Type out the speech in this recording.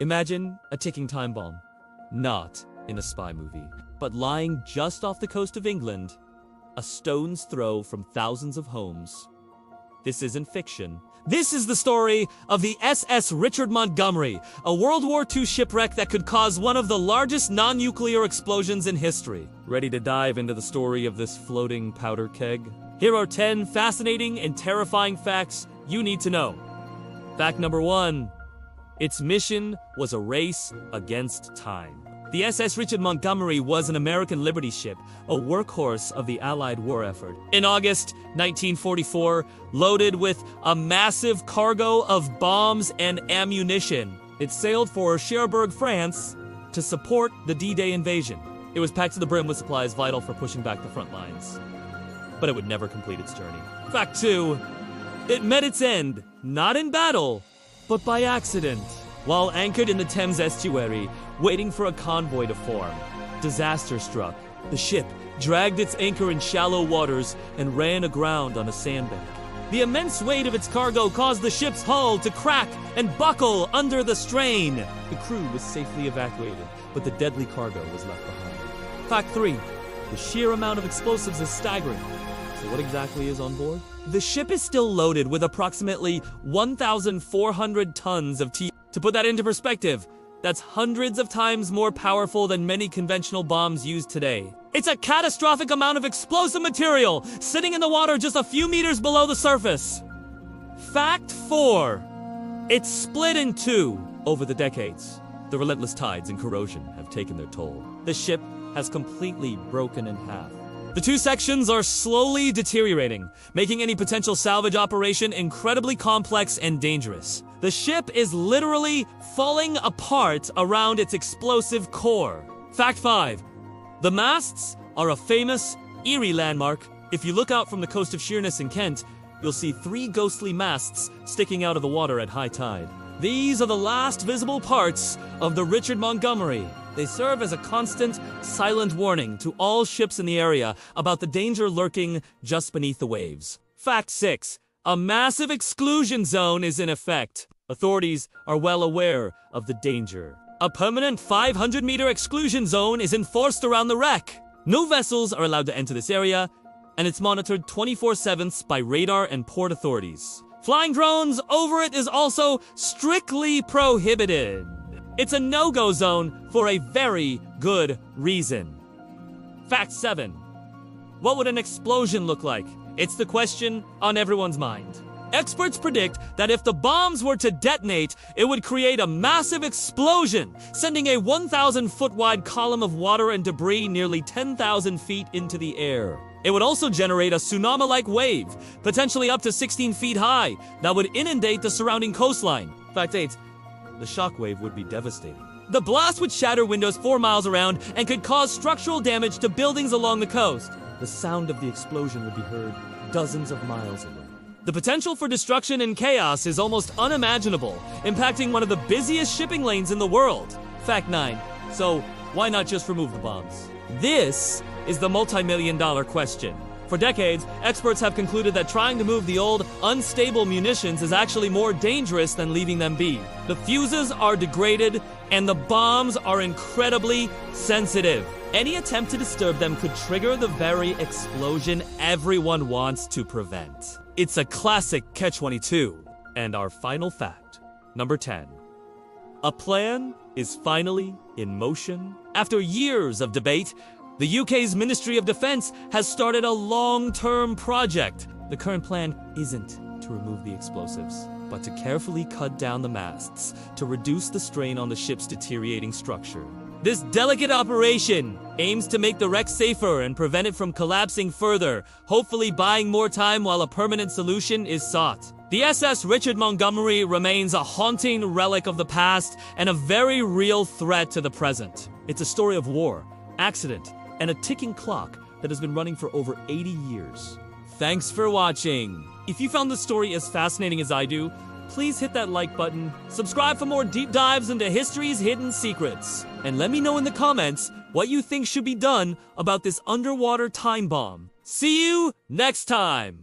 Imagine a ticking time bomb. Not in a spy movie, but lying just off the coast of England, a stone's throw from thousands of homes. This isn't fiction. This is the story of the SS Richard Montgomery, a World War II shipwreck that could cause one of the largest non-nuclear explosions in history. Ready to dive into the story of this floating powder keg? Here are 10 fascinating and terrifying facts you need to know. Fact number 1. Its mission was a race against time. The SS Richard Montgomery was an American Liberty ship, a workhorse of the Allied war effort. In August 1944, loaded with a massive cargo of bombs and ammunition, it sailed for Cherbourg, France, to support the D-Day invasion. It was packed to the brim with supplies vital for pushing back the front lines. But it would never complete its journey. Fact 2. It met its end, not in battle, but by accident. While anchored in the Thames estuary, waiting for a convoy to form, disaster struck. The ship dragged its anchor in shallow waters and ran aground on a sandbank. The immense weight of its cargo caused the ship's hull to crack and buckle under the strain. The crew was safely evacuated, but the deadly cargo was left behind. Fact 3. The sheer amount of explosives is staggering. So what exactly is on board? The ship is still loaded with approximately 1,400 tons of TNT. To put that into perspective, that's hundreds of times more powerful than many conventional bombs used today. It's a catastrophic amount of explosive material sitting in the water just a few meters below the surface. Fact 4. It's split in two over the decades. The relentless tides and corrosion have taken their toll. The ship has completely broken in half. The two sections are slowly deteriorating, making any potential salvage operation incredibly complex and dangerous. The ship is literally falling apart around its explosive core. Fact 5. The masts are a famous, eerie landmark. If you look out from the coast of Sheerness in Kent, you'll see 3 ghostly masts sticking out of the water at high tide. These are the last visible parts of the Richard Montgomery. They serve as a constant, silent warning to all ships in the area about the danger lurking just beneath the waves. Fact 6. A massive exclusion zone is in effect. Authorities are well aware of the danger. A permanent 500-meter exclusion zone is enforced around the wreck. No vessels are allowed to enter this area, and it's monitored 24/7 by radar and port authorities. Flying drones over it is also strictly prohibited. It's a no-go zone for a very good reason. Fact 7. What would an explosion look like? It's the question on everyone's mind. Experts predict that if the bombs were to detonate, it would create a massive explosion, sending a 1,000-foot-wide column of water and debris nearly 10,000 feet into the air. It would also generate a tsunami-like wave, potentially up to 16 feet high, that would inundate the surrounding coastline. Fact 8. The shockwave would be devastating. The blast would shatter windows 4 miles around and could cause structural damage to buildings along the coast. The sound of the explosion would be heard dozens of miles away. The potential for destruction and chaos is almost unimaginable, impacting one of the busiest shipping lanes in the world. Fact 9. So, why not just remove the bombs? This is the multi-million-dollar question. For decades, experts have concluded that trying to move the old, unstable munitions is actually more dangerous than leaving them be. The fuses are degraded, and the bombs are incredibly sensitive. Any attempt to disturb them could trigger the very explosion everyone wants to prevent. It's a classic catch-22. And our final fact, number 10. A plan is finally in motion. After years of debate, the UK's Ministry of Defence has started a long-term project. The current plan isn't to remove the explosives, but to carefully cut down the masts to reduce the strain on the ship's deteriorating structure. This delicate operation aims to make the wreck safer and prevent it from collapsing further, hopefully buying more time while a permanent solution is sought. The SS Richard Montgomery remains a haunting relic of the past and a very real threat to the present. It's a story of war, accident, and a ticking clock that has been running for over 80 years. Thanks for watching. If you found this story as fascinating as I do, please hit that like button, subscribe for more deep dives into history's hidden secrets, and let me know in the comments what you think should be done about this underwater time bomb. See you next time!